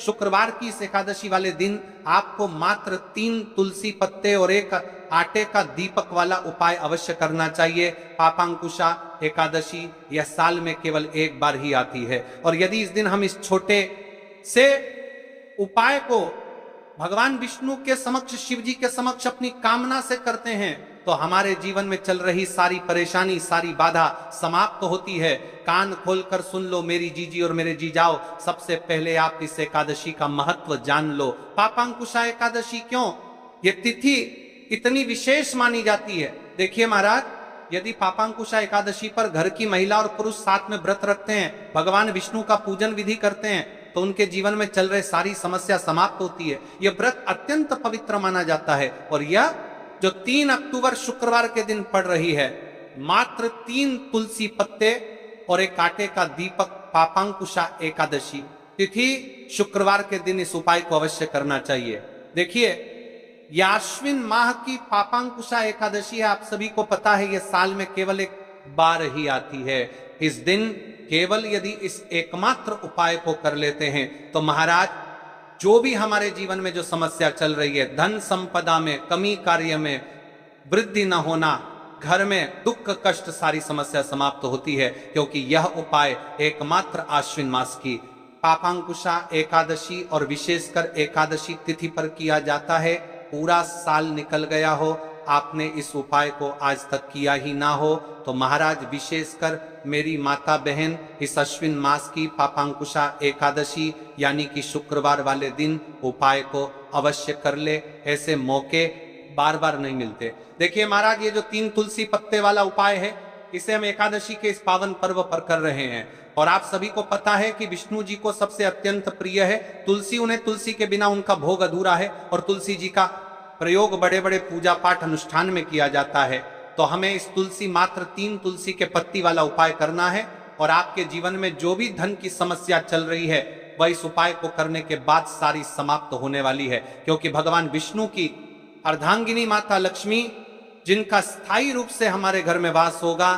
शुक्रवार की इस एकादशी वाले दिन आपको मात्र 3 तुलसी पत्ते और एक आटे का दीपक वाला उपाय अवश्य करना चाहिए। पापांकुशा एकादशी यह साल में केवल एक बार ही आती है, और यदि इस दिन हम इस छोटे से उपाय को भगवान विष्णु के समक्ष, शिव जी के समक्ष अपनी कामना से करते हैं, तो हमारे जीवन में चल रही सारी परेशानी, सारी बाधा समाप्त होती है। कान खोलकर सुन लो मेरी जीजी और मेरे जीजाओ, सबसे पहले आप इस एकादशी का महत्व जान लो। पापांकुशा एकादशी क्यों, ये तिथि इतनी विशेष मानी जाती है? देखिए महाराज, यदि पापांकुशा एकादशी पर घर की महिला और पुरुष साथ में व्रत रखते हैं, भगवान विष्णु का पूजन विधि करते हैं, तो उनके जीवन में चल रहे सारी समस्या समाप्त होती है। यह व्रत अत्यंत पवित्र माना जाता है। और यह जो 3 अक्टूबर शुक्रवार के दिन पड़ रही है, मात्र 3 तुलसी पत्ते और एक आटे का दीपक, पापांकुशा एकादशी तिथि शुक्रवार के दिन इस उपाय को अवश्य करना चाहिए। देखिए, यह आश्विन माह की पापांकुशा एकादशी है। आप सभी को पता है, यह साल में केवल एक बार ही आती है। इस दिन केवल यदि इस एकमात्र उपाय को कर लेते हैं, तो महाराज जो भी हमारे जीवन में जो समस्या चल रही है, धन संपदा में कमी, कार्य में वृद्धि न होना, घर में दुख कष्ट, सारी समस्या समाप्त होती है, क्योंकि यह उपाय एकमात्र आश्विन मास की पापांकुशा एकादशी और विशेषकर एकादशी तिथि पर किया जाता है। पूरा साल निकल गया हो, आपने इस उपाय को आज तक किया ही ना हो, तो महाराज विशेषकर मेरी माता बहन इस अश्विन मास की पापांकुशा एकादशी यानी कि शुक्रवार वाले दिन उपाय को अवश्य कर ले। ऐसे मौके बार बार नहीं मिलते। देखिए महाराज, ये जो 3 तुलसी पत्ते वाला उपाय है, इसे हम एकादशी के इस पावन पर्व पर कर रहे हैं। और आप सभी को पता है कि विष्णु जी को सबसे अत्यंत प्रिय है तुलसी। उन्हें तुलसी के बिना उनका भोग अधूरा है, और तुलसी जी का प्रयोग बड़े बड़े पूजा पाठ अनुष्ठान में किया जाता है। तो हमें इस तुलसी, मात्र 3 तुलसी के पत्ती वाला उपाय करना है। और आपके जीवन में जो भी धन की समस्या चल रही है, वह इस उपाय को करने के बाद सारी समाप्त होने वाली है। क्योंकि भगवान विष्णु की अर्धांगिनी माता लक्ष्मी, जिनका स्थायी रूप से हमारे घर में वास होगा,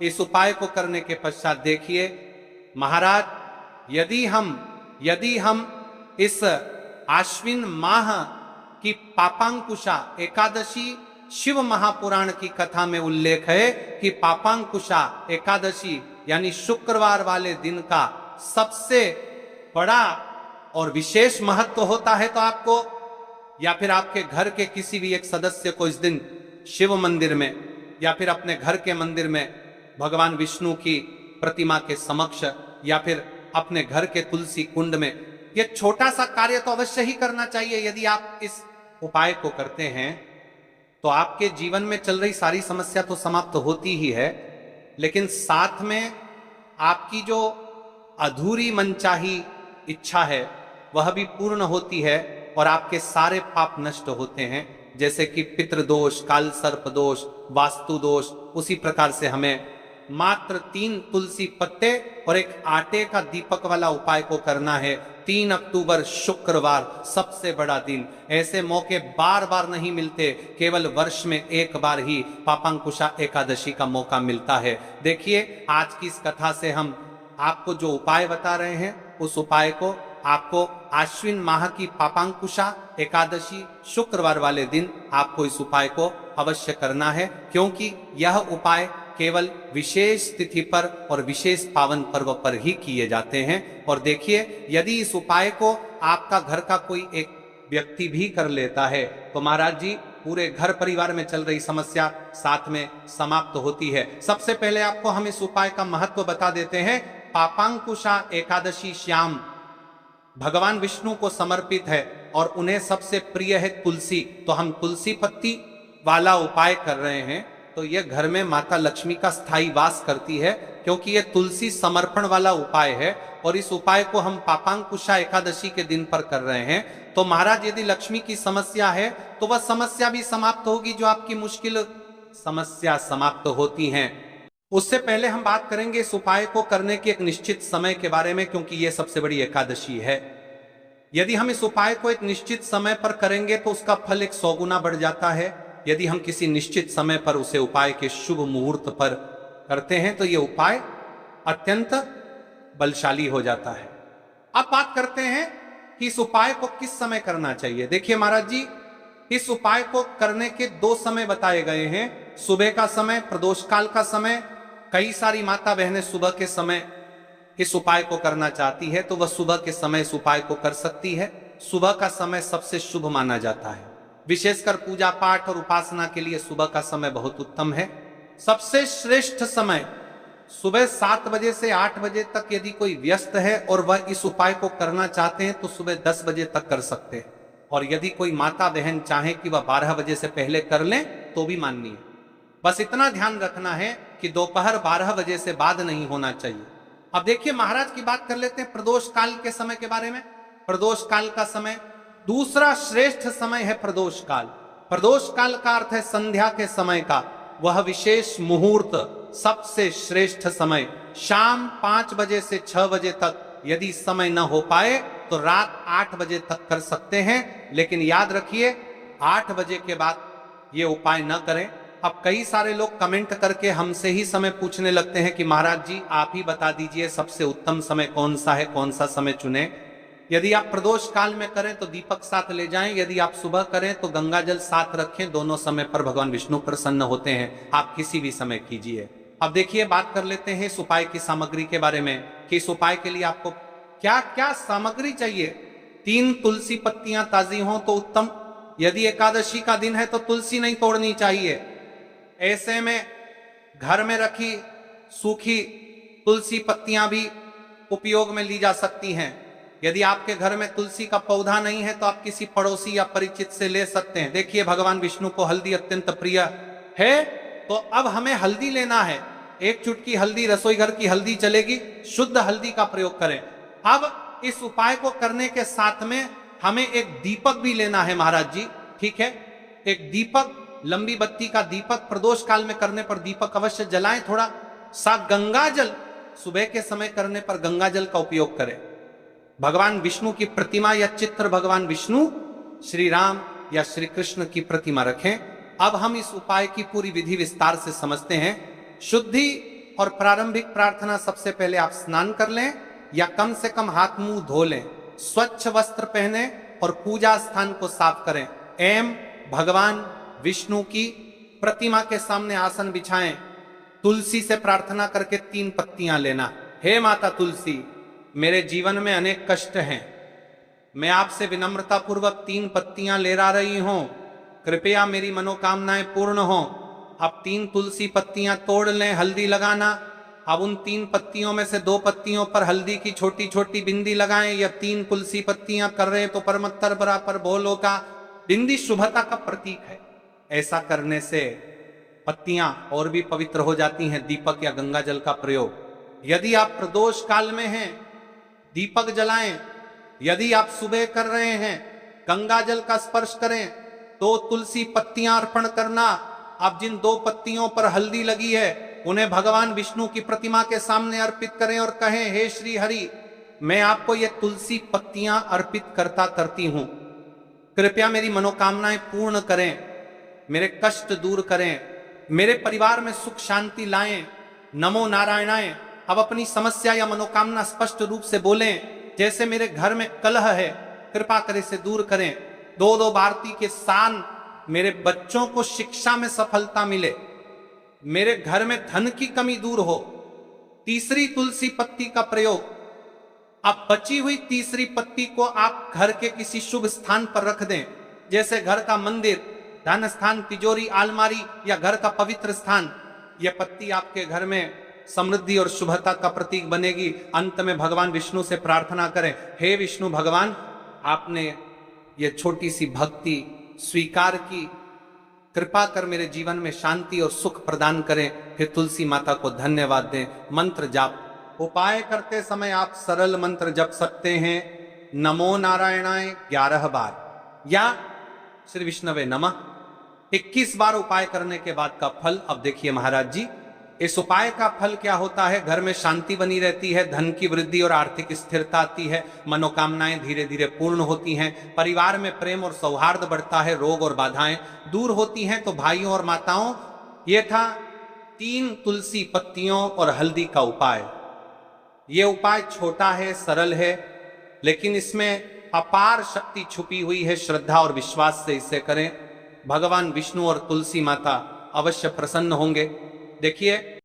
इस उपाय को करने के पश्चात देखिए महाराज, यदि हम इस आश्विन माह की पापांकुशा एकादशी, शिव महापुराण की कथा में उल्लेख है कि पापांकुशा एकादशी यानी शुक्रवार वाले दिन का सबसे बड़ा और विशेष महत्व होता है। तो आपको या फिर आपके घर के किसी भी एक सदस्य को इस दिन शिव मंदिर में या फिर अपने घर के मंदिर में भगवान विष्णु की प्रतिमा के समक्ष या फिर अपने घर के तुलसी कुंड में यह छोटा सा कार्य तो अवश्य ही करना चाहिए। यदि आप इस उपाय को करते हैं, तो आपके जीवन में चल रही सारी समस्या तो समाप्त होती ही है, लेकिन साथ में आपकी जो अधूरी मनचाही इच्छा है वह भी पूर्ण होती है, और आपके सारे पाप नष्ट होते हैं। जैसे कि पितृदोष, काल सर्प दोष, वास्तु दोष, उसी प्रकार से हमें मात्र 3 तुलसी पत्ते और एक आटे का दीपक वाला उपाय को करना है। 3 अक्टूबर शुक्रवार, सबसे बड़ा दिन। ऐसे मौके बार बार नहीं मिलते, केवल वर्ष में एक बार ही पापांकुशा एकादशी का मौका मिलता है। देखिए, आज की इस कथा से हम आपको जो उपाय बता रहे हैं, उस उपाय को आपको आश्विन माह की पापांकुशा एकादशी शुक्रवार वाले दिन आपको इस उपाय को अवश्य करना है, क्योंकि यह उपाय केवल विशेष तिथि पर और विशेष पावन पर्व पर ही किए जाते हैं। और देखिए, यदि इस उपाय को आपका घर का कोई एक व्यक्ति भी कर लेता है, तो महाराज जी पूरे घर परिवार में चल रही समस्या साथ में समाप्त होती है। सबसे पहले आपको हम इस उपाय का महत्व बता देते हैं। पापांकुशा एकादशी श्याम भगवान विष्णु को समर्पित है और उन्हें सबसे प्रिय है तुलसी। तो हम तुलसी पत्ती वाला उपाय कर रहे हैं, तो यह घर में माता लक्ष्मी का स्थायी वास करती है, क्योंकि यह तुलसी समर्पण वाला उपाय है। और इस उपाय को हम पापांकुशा एकादशी के दिन पर कर रहे हैं। तो महाराज, यदि लक्ष्मी की समस्या है, तो वह समस्या भी समाप्त होगी, जो आपकी मुश्किल समस्या समाप्त होती हैं। उससे पहले हम बात करेंगे इस उपाय को करने के एक निश्चित समय के बारे में, क्योंकि यह सबसे बड़ी एकादशी है। यदि हम इस उपाय को एक निश्चित समय पर करेंगे, तो उसका फल 100 गुना बढ़ जाता है। यदि हम किसी निश्चित समय पर उसे उपाय के शुभ मुहूर्त पर करते हैं, तो यह उपाय अत्यंत बलशाली हो जाता है। अब बात करते हैं कि इस उपाय को किस समय करना चाहिए। देखिए महाराज जी, इस उपाय को करने के 2 समय बताए गए हैं, सुबह का समय, प्रदोष काल का समय। कई सारी माता बहनें सुबह के समय इस उपाय को करना चाहती है तो वह सुबह के समय इस उपाय को कर सकती है। सुबह का समय सबसे शुभ माना जाता है, विशेषकर पूजा पाठ और उपासना के लिए सुबह का समय बहुत उत्तम है। सबसे श्रेष्ठ समय सुबह 7 बजे से 8 बजे तक यदि कोई व्यस्त है और वह इस उपाय को करना चाहते हैं तो सुबह 10 बजे तक कर सकते हैं, और यदि कोई माता बहन चाहे कि वह 12 बजे से पहले कर लें तो भी माननीय। बस इतना ध्यान रखना है कि दोपहर 12 बजे से बाद नहीं होना चाहिए। अब देखिए महाराज की बात कर लेते हैं प्रदोष काल के समय के बारे में। प्रदोष काल का समय दूसरा श्रेष्ठ समय है प्रदोष काल। प्रदोष काल का अर्थ है संध्या के समय का वह विशेष मुहूर्त, सबसे श्रेष्ठ समय। शाम 5 बजे से 6 बजे तक यदि समय न हो पाए तो रात 8 बजे तक कर सकते हैं, लेकिन याद रखिए 8 बजे के बाद ये उपाय न करें। अब कई सारे लोग कमेंट करके हमसे ही समय पूछने लगते हैं कि महाराज जी आप ही बता दीजिए सबसे उत्तम समय कौन सा है, कौन सा समय चुने। यदि आप प्रदोष काल में करें तो दीपक साथ ले जाएं, यदि आप सुबह करें तो गंगा जल साथ रखें। दोनों समय पर भगवान विष्णु प्रसन्न होते हैं, आप किसी भी समय कीजिए। अब देखिए बात कर लेते हैं इस उपाय की सामग्री के बारे में कि इस उपाय के लिए आपको क्या क्या सामग्री चाहिए। 3 तुलसी पत्तियां ताजी हों तो उत्तम। यदि एकादशी का दिन है तो तुलसी नहीं तोड़नी चाहिए। ऐसे में घर में रखी सूखी तुलसी पत्तियां भी उपयोग में ली जा सकती हैं। यदि आपके घर में तुलसी का पौधा नहीं है तो आप किसी पड़ोसी या परिचित से ले सकते हैं। देखिए भगवान विष्णु को हल्दी अत्यंत प्रिय है, तो अब हमें हल्दी लेना है। 1 चुटकी हल्दी, रसोई घर की हल्दी चलेगी, शुद्ध हल्दी का प्रयोग करें। अब इस उपाय को करने के साथ में हमें एक दीपक भी लेना है महाराज जी, ठीक है। एक दीपक, लंबी बत्ती का दीपक, प्रदोष काल में करने पर दीपक अवश्य जलाएं। थोड़ा सा गंगा जल, सुबह के समय करने पर गंगा जल का उपयोग करें। भगवान विष्णु की प्रतिमा या चित्र, भगवान विष्णु, श्री राम या श्री कृष्ण की प्रतिमा रखें। अब हम इस उपाय की पूरी विधि विस्तार से समझते हैं। शुद्धि और प्रारंभिक प्रार्थना, सबसे पहले आप स्नान कर लें या कम से कम हाथ मुंह धो लें, स्वच्छ वस्त्र पहने और पूजा स्थान को साफ करें। भगवान विष्णु की प्रतिमा के सामने आसन बिछाएं। तुलसी से प्रार्थना करके 3 पत्तियां लेना। हे माता तुलसी, मेरे जीवन में अनेक कष्ट हैं, मैं आपसे विनम्रता पूर्वक 3 पत्तियां ले ला रही हूं, कृपया मेरी मनोकामनाएं पूर्ण हो। अब 3 तुलसी पत्तियां तोड़ लें, हल्दी लगाना। अब उन 3 पत्तियों में से 2 पत्तियों पर हल्दी की छोटी छोटी बिंदी लगाएं। या 3 तुलसी पत्तियां कर रहे तो परमत्तर बराबर बोलो का बिंदी शुभता का प्रतीक है। ऐसा करने से पत्तियां और भी पवित्र हो जाती हैं। दीपक या गंगा जल का प्रयोग, यदि आप प्रदोष काल में हैं दीपक जलाएं। यदि आप सुबह कर रहे हैं गंगा जल का स्पर्श करें। 2 तुलसी पत्तियां अर्पण करना। अब जिन 2 पत्तियों पर हल्दी लगी है उन्हें भगवान विष्णु की प्रतिमा के सामने अर्पित करें और कहें, हे श्री हरि, मैं आपको ये तुलसी पत्तियां अर्पित करती हूं, कृपया मेरी मनोकामनाएं पूर्ण करें, मेरे कष्ट दूर करें, मेरे परिवार में सुख शांति लाएं। नमो नारायणाय। अब अपनी समस्या या मनोकामना स्पष्ट रूप से बोलें। जैसे मेरे घर में कलह है, कृपा कर इसे दूर करें। 2-2 भारती के सान, मेरे बच्चों को शिक्षा में सफलता मिले, मेरे घर में धन की कमी दूर हो। तीसरी तुलसी पत्ती का प्रयोग। अब बची हुई तीसरी पत्ती को आप घर के किसी शुभ स्थान पर रख दें, जैसे घर का मंदिर, धन स्थान, तिजोरी, अलमारी या घर का पवित्र स्थान। यह पत्ती आपके घर में समृद्धि और शुभता का प्रतीक बनेगी। अंत में भगवान विष्णु से प्रार्थना करें, हे विष्णु भगवान, आपने ये छोटी सी भक्ति स्वीकार की, कृपा कर मेरे जीवन में शांति और सुख प्रदान करें। फिर तुलसी माता को धन्यवाद दें। मंत्र जाप। उपाय करते समय आप सरल मंत्र जप सकते हैं। नमो नारायणाय 11 बार या श्री विष्णवे नमः 21 बार उपाय करने के बाद का फल। अब देखिए महाराज जी, इस उपाय का फल क्या होता है। घर में शांति बनी रहती है, धन की वृद्धि और आर्थिक स्थिरता आती है, मनोकामनाएं धीरे धीरे पूर्ण होती हैं, परिवार में प्रेम और सौहार्द बढ़ता है, रोग और बाधाएं दूर होती हैं। तो भाइयों और माताओं, ये था 3 तुलसी पत्तियों और हल्दी का उपाय। ये उपाय छोटा है, सरल है, लेकिन इसमें अपार शक्ति छुपी हुई है, श्रद्धा और विश्वास से इसे करें। भगवान विष्णु और तुलसी माता अवश्य प्रसन्न होंगे। देखिए